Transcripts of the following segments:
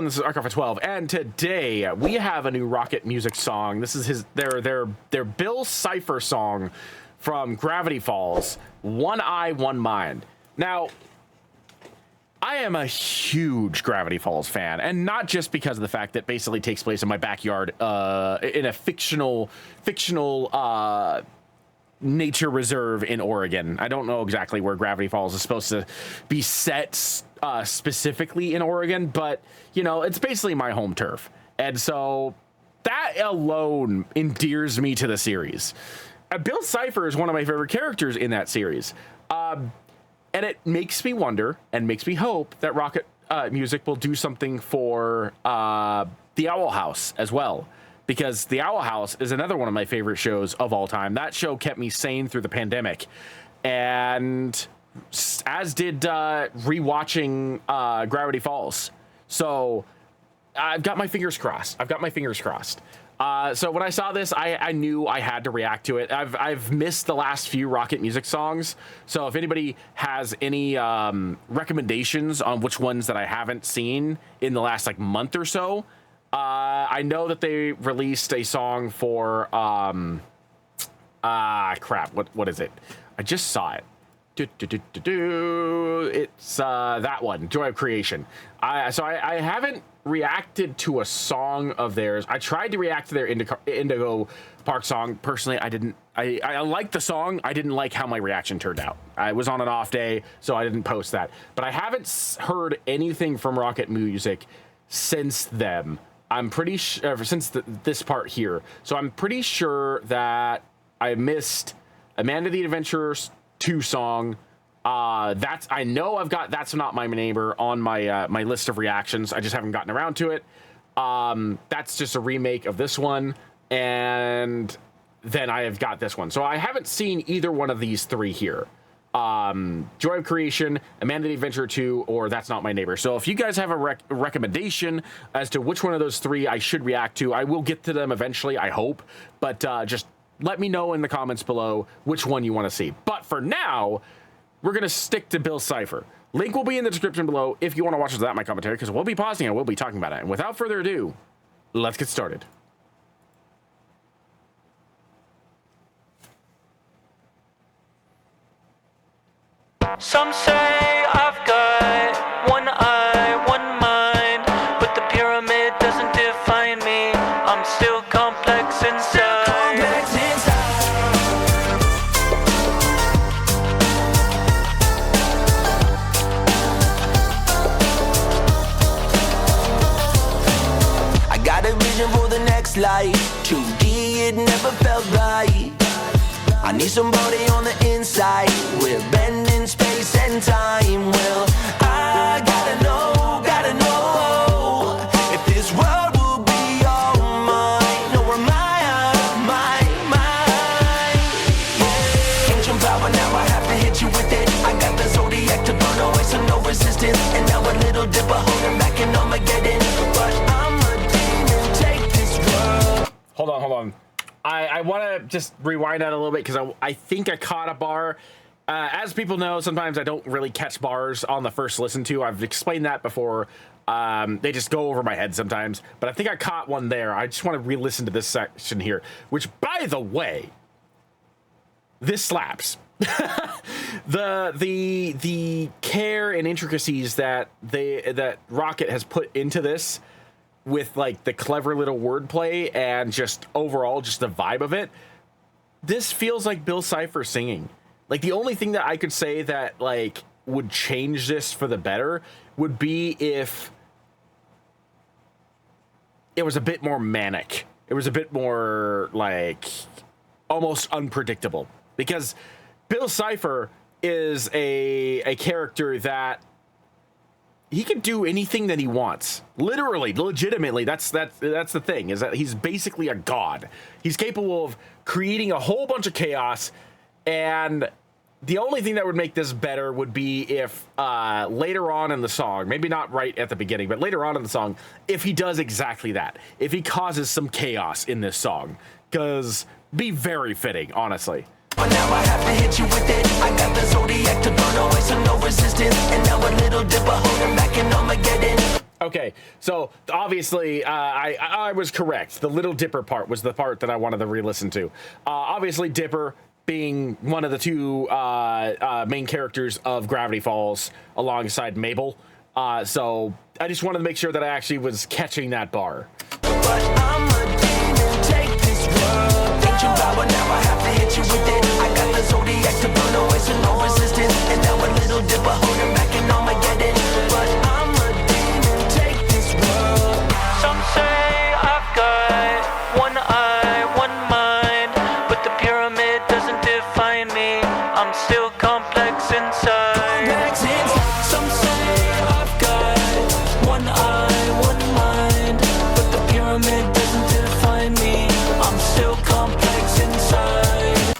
everyone, this is Archive12, and today we have a new Rockit music song. This is their Bill CIPHER song from Gravity Falls, One Eye, One Mind. Now, I am a huge Gravity Falls fan, and not just because of the fact that it basically takes place in my backyard in a fictional nature reserve in Oregon. I don't know exactly where Gravity Falls is supposed to be set specifically in Oregon, but, you know, it's basically my home turf. And so that alone endears me to the series. Bill CIPHER is one of my favorite characters in that series. And it makes me wonder and makes me hope that Rockit Music will do something for the Owl House as well. Because the Owl House is another one of my favorite shows of all time. That show kept me sane through the pandemic. And as did rewatching Gravity Falls. So I've got my fingers crossed. So when I saw this, I knew I had to react to it. I've missed the last few Rockit music songs. So if anybody has any recommendations on which ones that I haven't seen in the last month or so, I know that they released a song for crap. What is it? I just saw it. It's that one, Joy of Creation. So I haven't reacted to a song of theirs. I tried to react to their Indigo Park song. Personally, I didn't. I liked the song. I didn't like how my reaction turned out. I was on an off day, so I didn't post that. But I haven't heard anything from Rockit Music since then. I'm pretty sure since this part here. So I'm pretty sure that I missed Amanda the Adventurer's 2 song. I know I've got That's Not My Neighbor on my my list of reactions. I just haven't gotten around to it. That's just a remake of this one, and then I have got this one. So I haven't seen either one of these 3 here. Joy of Creation, Amanda the Adventurer 2, or That's Not My Neighbor. So if you guys have a recommendation as to which one of those 3 I should react to, I will get to them eventually, I hope. But just let me know in the comments below which one you want to see. But for now, we're going to stick to Bill CIPHER. Link will be in the description below if you want to watch without my commentary, because we'll be pausing and we'll be talking about it. And without further ado, let's get started. Some say I've got one eye, one mind, but the pyramid doesn't define me. I'm still complex inside. I got a vision for the next life. 2D, it never felt right. I need somebody on the inside. We're bending space and time. Well, I gotta know if this world will be all mine. Or am I out of my mind? Yeah. Ancient power, now I have to hit you with it. I got the zodiac to burn away, so no resistance. And now a little dipper holding back in Armageddon. But I'm a demon, take this world. Hold on. I want to just rewind that a little bit because I think I caught a bar. As people know, sometimes I don't really catch bars on the first listen to. I've explained that before. They just go over my head sometimes. But I think I caught one there. I just want to re-listen to this section here, which, by the way, this slaps. the care and intricacies that Rockit has put into this, with the clever little wordplay and just overall just the vibe of it, this feels like Bill CIPHER singing. The only thing that I could say that would change this for the better would be if it was a bit more manic. It was a bit more almost unpredictable, because Bill CIPHER is a character that he can do anything that he wants. Literally, legitimately, that's the thing, is that he's basically a god. He's capable of creating a whole bunch of chaos, and the only thing that would make this better would be if later on in the song, maybe not right at the beginning, but later on in the song, if he does exactly that. If he causes some chaos in this song, because be very fitting, honestly. But now I have to hit you with it. I got the zodiac to burn away, so no resistance. And now a little dipper holding back in Armageddon. Okay, so obviously I was correct. The Little Dipper part was the part that I wanted to re-listen to. Obviously, Dipper being one of the two main characters of Gravity Falls alongside Mabel. So I just wanted to make sure that I actually was catching that bar. But I'm a demon, take this world. Ancient power, now I have to hit you with it. I got the zodiac to burn away, so no resistance. And now a little dipper holding back and Armageddon. But I'm a demon, take this world. Some say I've got one eye, one mind, but the pyramid doesn't define me. I'm still complex inside. Some say I've got one eye, one mind, but the pyramid doesn't define me. I'm still complex inside.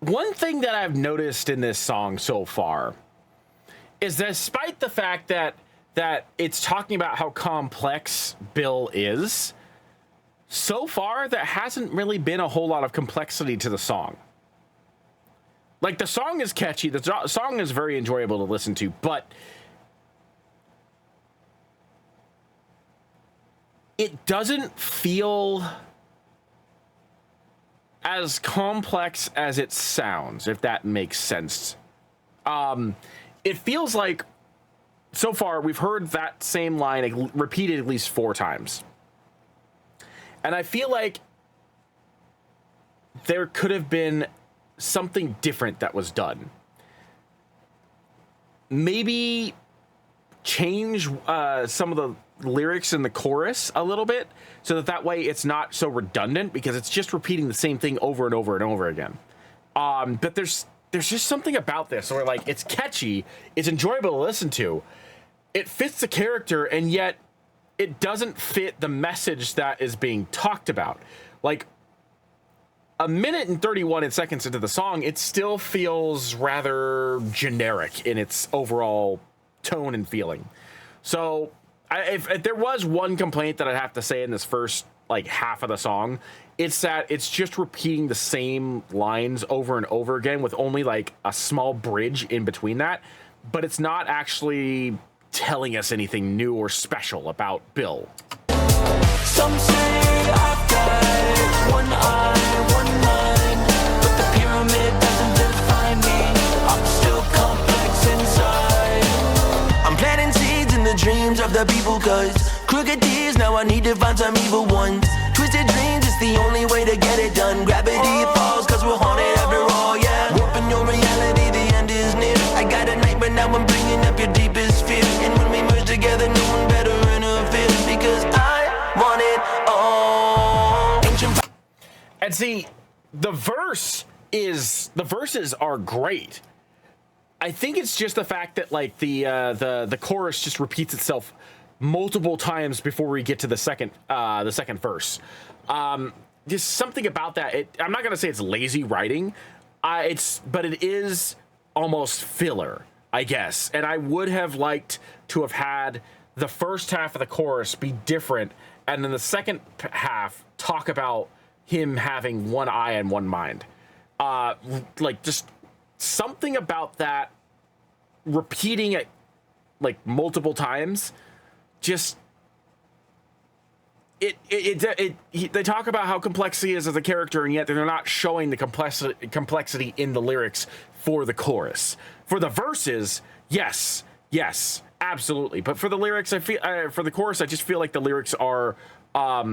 One thing that I've noticed in this song so far is that despite the fact that it's talking about how complex Bill is, so far there hasn't really been a whole lot of complexity to the song. Like, the song is catchy, the song is very enjoyable to listen to, but it doesn't feel as complex as it sounds, if that makes sense. It feels like, so far, we've heard that same line repeated at least 4 times. And I feel like there could have been something different that was done. Maybe change some of the lyrics in the chorus a little bit so that way it's not so redundant, because it's just repeating the same thing over and over and over again. But there's just something about this where, like, it's catchy, it's enjoyable to listen to, it fits the character, and yet it doesn't fit the message that is being talked about. Like, a minute and 31 seconds into the song, it still feels rather generic in its overall tone and feeling. So if there was one complaint that I'd have to say in this first, like, half of the song, it's that it's just repeating the same lines over and over again with only, like, a small bridge in between that, but it's not actually telling us anything new or special about Bill. Some say I've got one eye, one mind, but the pyramid doesn't define me. I'm still complex inside. I'm planting seeds in the dreams of the people, cause crooked deeds, now I need to find some evil ones. Twisted dreams, it's the only way to get it done. Gravity falls, cause we're haunted after all, yeah. Warping your reality, the end is near. I got a nightmare, now I'm bringing up your deepest fear. And when we merge together, no one better interfere, because I want it all. Ancient. And see, the verses are great. I think it's just the fact that, like, the chorus just repeats itself multiple times before we get to the second verse. Just something about that. I'm not gonna say it's lazy writing, but it is almost filler, I guess. And I would have liked to have had the first half of the chorus be different, and then the second half talk about him having one eye and one mind. Like, just something about that, repeating it like multiple times, just they talk about how complex he is as a character, and yet they're not showing the complexity in the lyrics for the chorus. For the verses, yes, absolutely. But for the lyrics, I feel for the chorus, I just feel like the lyrics are a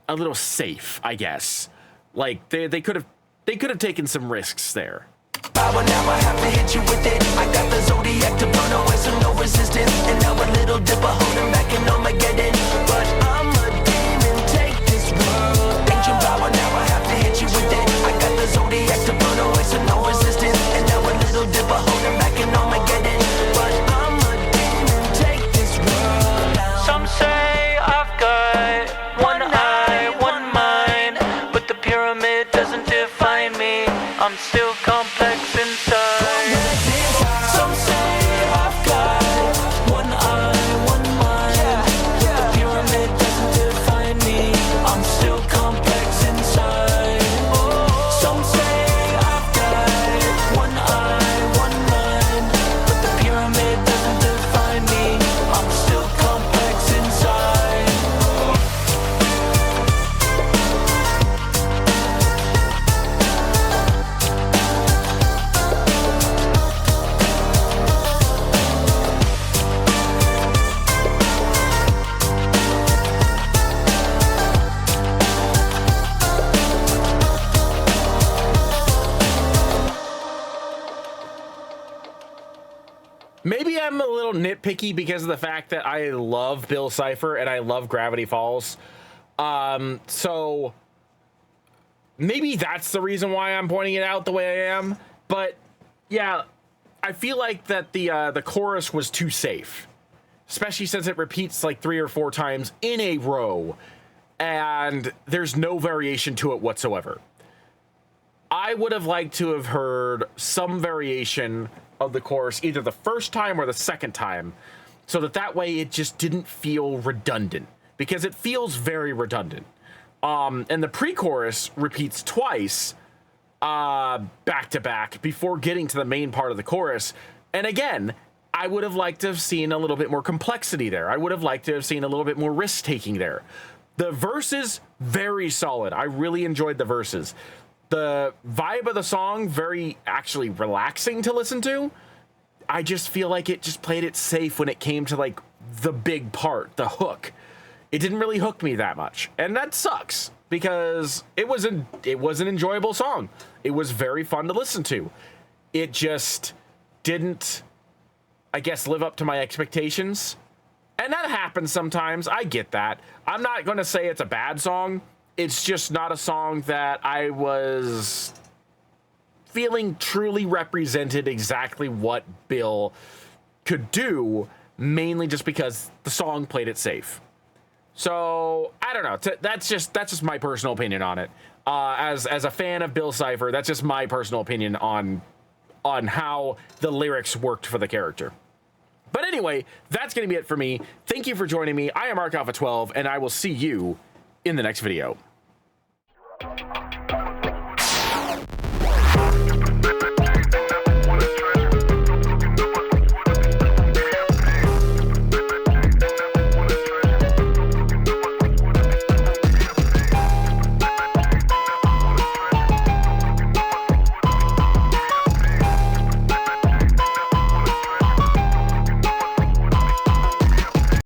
little safe, I guess. Like, they could have taken some risks there. Power, now I have to hit you with it. I got the zodiac to burn away, so no resistance. And now a little dipper holding back and Armageddon. But I'm a demon, take this world. Ancient power, now I have to hit you with it. I got the zodiac to burn away, so no resistance. And now a little dipper holding back and Armageddon. But I'm a demon, take this world. Some say I've got one eye, one mind, but the pyramid doesn't define me. I'm still complex inside. Some say I've got one eye, one mind, but the pyramid doesn't define me. I'm still complex inside. Some say I've got one eye, one mind, but the pyramid doesn't define me. I'm still complex Maybe I'm a little nitpicky because of the fact that I love Bill Cipher and I love Gravity Falls. So maybe that's the reason why I'm pointing it out the way I am. But yeah, I feel like that the chorus was too safe, especially since it repeats like 3 or 4 times in a row and there's no variation to it whatsoever. I would have liked to have heard some variation of the chorus either the first time or the second time, so that way it just didn't feel redundant, because it feels very redundant. And the pre-chorus repeats twice back to back before getting to the main part of the chorus. And again, I would have liked to have seen a little bit more complexity there. I would have liked to have seen a little bit more risk taking there. The verses, very solid. I really enjoyed the verses. The vibe of the song, very actually relaxing to listen to. I just feel like it just played it safe when it came to like the big part, the hook. It didn't really hook me that much. And that sucks because it was an enjoyable song. It was very fun to listen to. It just didn't, I guess, live up to my expectations. And that happens sometimes. I get that. I'm not going to say it's a bad song. It's just not a song that I was feeling truly represented exactly what Bill could do, mainly just because the song played it safe. So I don't know. That's just my personal opinion on it. As a fan of Bill Cipher, that's just my personal opinion on how the lyrics worked for the character. But anyway, that's going to be it for me. Thank you for joining me. I am Mark Alpha 12, and I will see you in the next video.